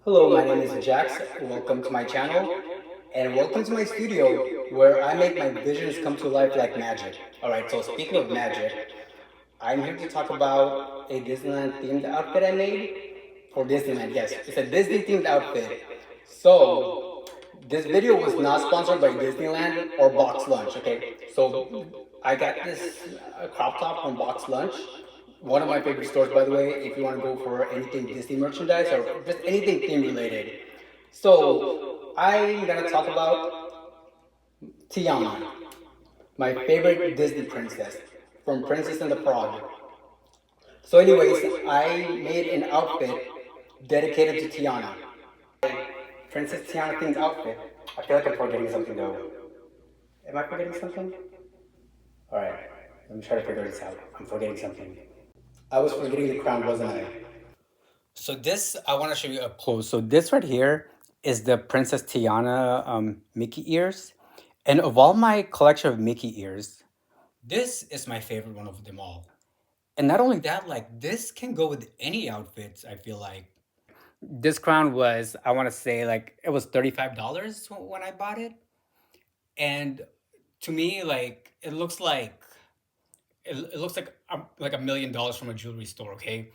Hello, my name is Jax. Welcome to my channel, and welcome to my studio where I make my visions come to life like magic. Alright, so speaking of magic, I'm here to talk about a Disneyland themed outfit I made for Disneyland. Yes, it's a Disney themed outfit. So, this video was not sponsored by Disneyland or Box Lunch, okay? So, I got this crop top from Box Lunch, one of my favorite stores, by the way, if you want to go for anything Disney merchandise or just anything theme related. So, I'm gonna talk about Tiana, my favorite Disney princess from Princess and the Frog. So, anyways, I made an outfit dedicated to Tiana. Princess Tiana themed outfit. I feel like I'm forgetting something though. Am I forgetting something? Alright, let me try to figure this out. I'm forgetting something. I was forgetting the crown, wasn't I? So this, I want to show you up close. So this right here is the Princess Tiana Mickey ears. And of all my collection of Mickey ears, this is my favorite one of them all. And not only that, like this can go with any outfits, I feel like. This crown was, I want to say, like it was $35 when I bought it. And to me, like it looks like $1 million from a jewelry store, okay?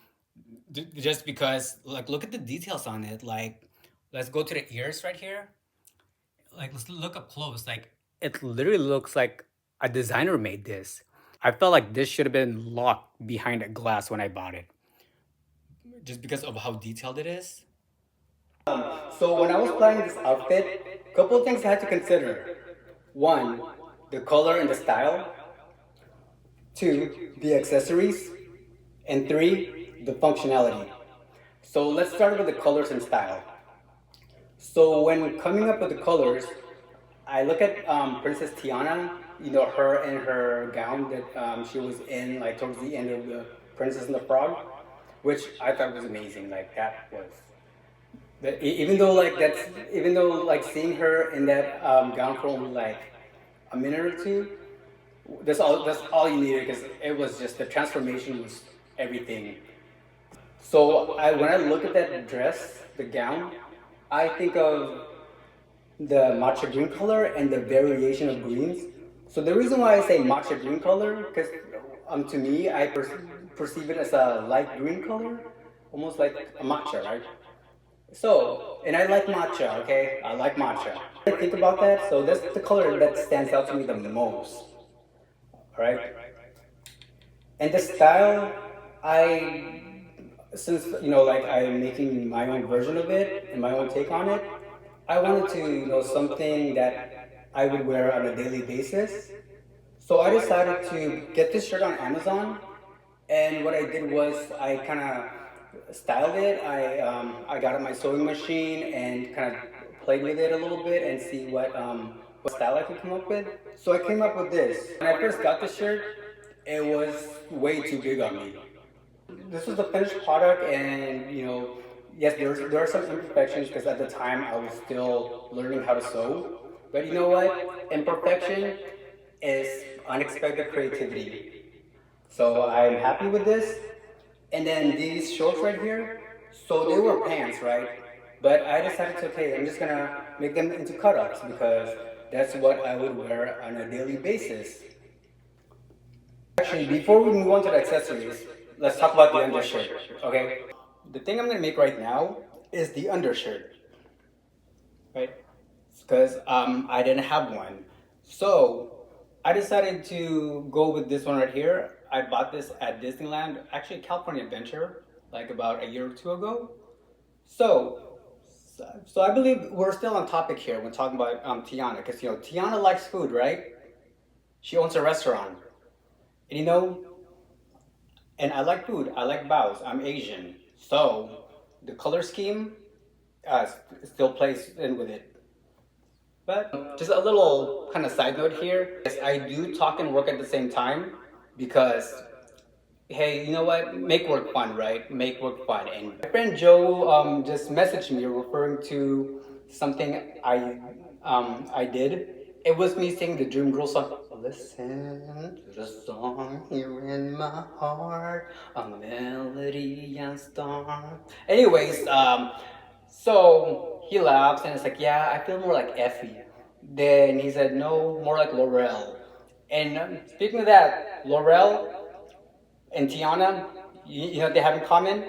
Just because, like, look at the details on it. Like, let's go to the ears right here. Like, let's look up close. Like, it literally looks like a designer made this. I felt like this should have been locked behind a glass when I bought it, just because of how detailed it is. So when I was planning this outfit, a couple of things I had to consider. One, the color and the style. Two, the accessories. And three, the functionality. So let's start with the colors and style. So when coming up with the colors, I look at Princess Tiana, you know, her in her gown that she was in like towards the end of the Princess and the Frog, which I thought was amazing. Like that was, even though like seeing her in that gown for only like a minute or two, that's all you needed because it was just the transformation was everything. So when I look at that dress, the gown, I think of the matcha green color and the variation of greens. So the reason why I say matcha green color, because to me, I perceive it as a light green color, almost like a matcha, right? So, and I like matcha, okay? I like matcha. I think about that, so that's the color that stands out to me the most, right? And the style, I since like I'm making my own version of it and my own take on it, I wanted to something that I would wear on a daily basis. So I decided to get this shirt on Amazon, and what I did was I kind of styled it. I got out my sewing machine and kind of played with it a little bit and see what style I could come up with. So I came up with this. When I first got the shirt, it was way too big on me. This was the finished product, and yes, there are some imperfections because at the time I was still learning how to sew. But you know what? Imperfection is unexpected creativity. So I'm happy with this. And then these shorts right here, so they were pants, right? But I decided to, okay, I'm just gonna make them into cutoffs because that's what I would wear on a daily basis. Actually, before we move on to the accessories, let's talk about the undershirt, okay? The thing I'm gonna make right now is the undershirt, right? Because I didn't have one. So I decided to go with this one right here. I bought this at Disneyland, actually California Adventure, like about a year or two ago. So, so I believe we're still on topic here when talking about Tiana, because Tiana likes food, right? She owns a restaurant, and and I like food. I like baos. I'm Asian, so the color scheme still plays in with it. But just a little kind of side note here. Yes, I do talk and work at the same time because, hey, you know what? Make work fun, right? Make work fun. And my friend Joe just messaged me referring to something I did. It was me singing the Dream Girl song. Listen to the song here in my heart, a melody and star. Anyways, So he laughs and it's like, yeah, I feel more like Effie. Then he said, no, more like Laurel. And speaking of that, Laurel and Tiana, you know what they have in common?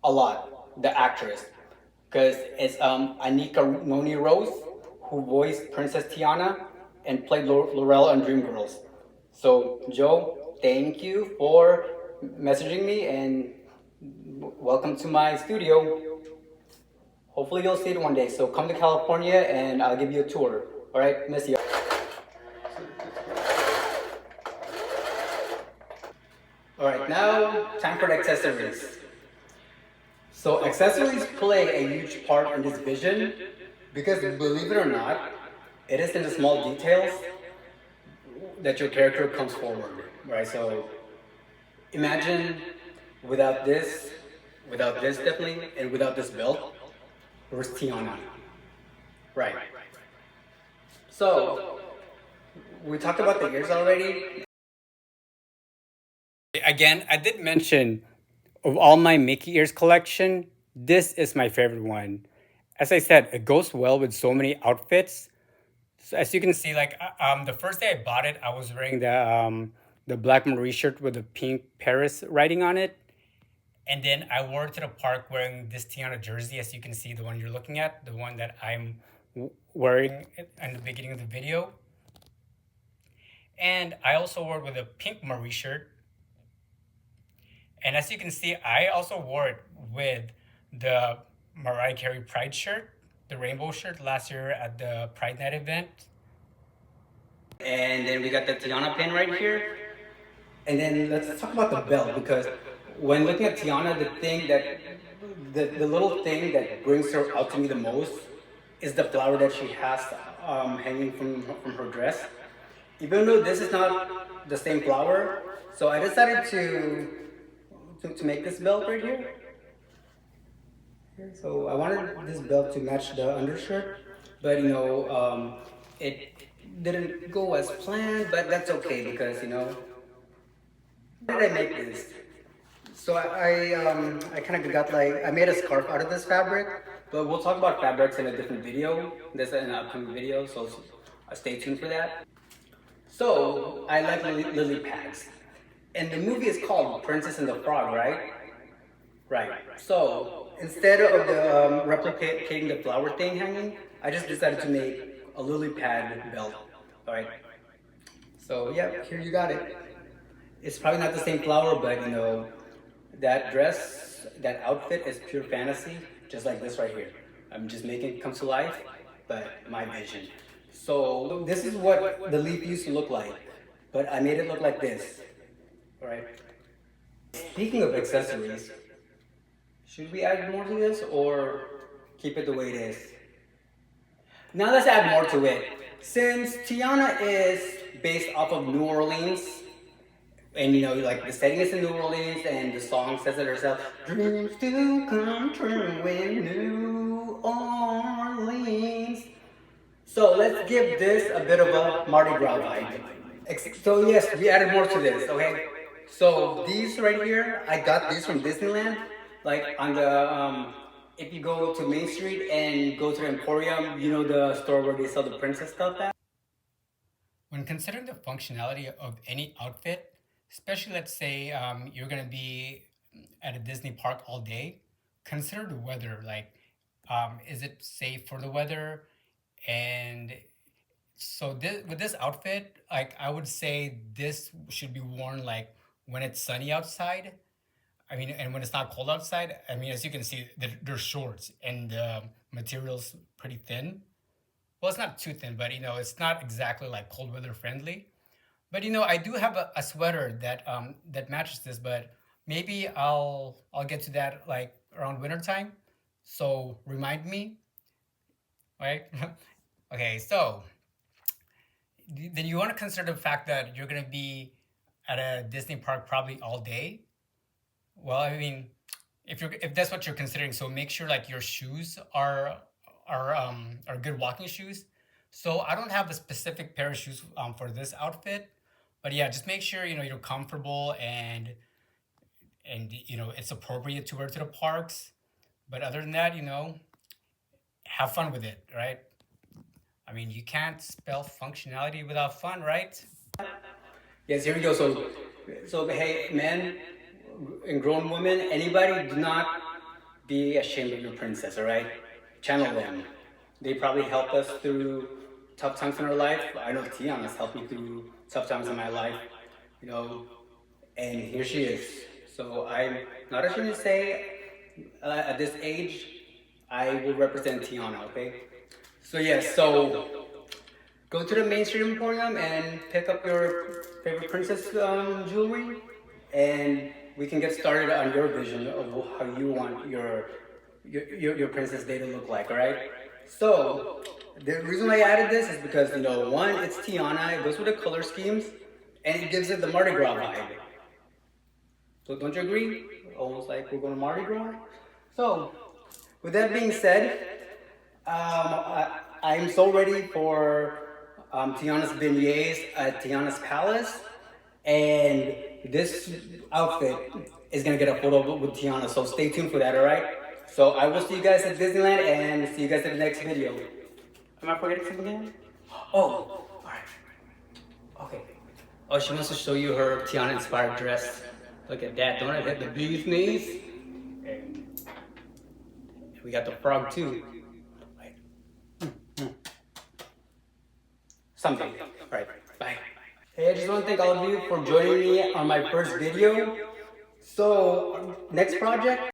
A lot. The actress. Because it's Anika Noni Rose, who voiced Princess Tiana and played Laurel on Dreamgirls. So, Joe, thank you for messaging me and welcome to my studio. Hopefully, you'll see it one day. So, come to California and I'll give you a tour. All right, miss you. All right, now time for the accessories. So, accessories play a huge part in this vision because, believe it or not, it is in the small details that your character comes forward, right? So imagine without this, without this definitely, and without this belt, where's Tiana? Right. So we talked about the ears already. Again, I did mention of all my Mickey ears collection, this is my favorite one. As I said, it goes well with so many outfits. So as you can see, like the first day I bought it, I was wearing the black Marie shirt with the pink Paris writing on it, and then I wore it to the park wearing this Tiana jersey, as you can see, the one you're looking at, the one that I'm wearing in the beginning of the video. And I also wore it with a pink Marie shirt, and as you can see, I also wore it with the Mariah Carey Pride shirt, the rainbow shirt last year at the Pride Night event. And then we got the Tiana pin right here. And then let's talk about the belt because when looking at Tiana, the thing that the little thing that brings her out to me the most is the flower that she has hanging from her dress. Even though this is not the same flower, so I decided to make this belt right here. So I wanted this belt to match the undershirt, but it didn't go as planned. But that's okay because how did I make this? So I kind of got like I made a scarf out of this fabric, but we'll talk about fabrics in a different video. This in an upcoming video, so stay tuned for that. So I like lily pads, and the movie is called Princess and the Frog, right? Right. So instead of replicating the flower thing hanging, I just decided to make a lily pad belt. All right. So yeah, here you got it. It's probably not the same flower, but that dress, that outfit is pure fantasy, just like this right here. I'm just making it come to life, but my vision. So this is what the leaf used to look like, but I made it look like this. All right. Speaking of accessories, should we add more to this or keep it the way it is? Now let's add more to it. Since Tiana is based off of New Orleans, and like the setting is in New Orleans, and the song says it herself, dreams do come true in New Orleans. So let's give this a bit of a Mardi Gras vibe. So yes, we added more to this, okay? So these right here, I got these from Disneyland. Like on if you go to Main Street and go to the Emporium, the store where they sell the princess stuff at. When considering the functionality of any outfit, especially let's say you're gonna be at a Disney park all day, consider the weather. Like, is it safe for the weather? And so with this outfit, like I would say this should be worn like when it's sunny outside. I mean, and when it's not cold outside. I mean, as you can see, they're shorts and the material's pretty thin. Well, it's not too thin, but it's not exactly like cold weather friendly. But I do have a sweater that matches this, but maybe I'll get to that like around winter time. So remind me, right? Okay, so then you want to consider the fact that you're gonna be at a Disney park probably all day. Well, I mean, if that's what you're considering, so make sure like your shoes are good walking shoes. So I don't have a specific pair of shoes for this outfit, but yeah, just make sure you're comfortable and it's appropriate to wear to the parks. But other than that, you know, have fun with it, right? I mean, you can't spell functionality without fun, right? Yes, here we go. So hey, men and grown women, anybody, do not be ashamed of your princess. All right, channel them. They probably helped us through tough times in our life. I know Tiana's helped me through tough times in my life. You know, and here she is. So I'm not ashamed to say, at this age, I will represent Tiana. Okay. So yes. So go to the mainstream emporium and pick up your favorite princess jewelry, and we can get started on your vision of how you want your princess day to look like. All right. So the reason why I added this is because, one, it's Tiana. It goes with the color schemes, and it gives it the Mardi Gras vibe. So don't you agree? Almost like we're going to Mardi Gras. So with that being said, I'm so ready for Tiana's beignets at Tiana's Palace, and this outfit is gonna get a photo with Tiana. So stay tuned for that. All right. So I will see you guys at Disneyland, and see you guys in the next video. Am I forgetting something again? Oh, all right. Okay. Oh, she wants to show you her Tiana-inspired dress. Look at that. Don't I hit the bee's knees? And we got the frog too. Right. Something. All right. Bye. Hey, I just want to thank all of you for joining me on my first video. So, next project,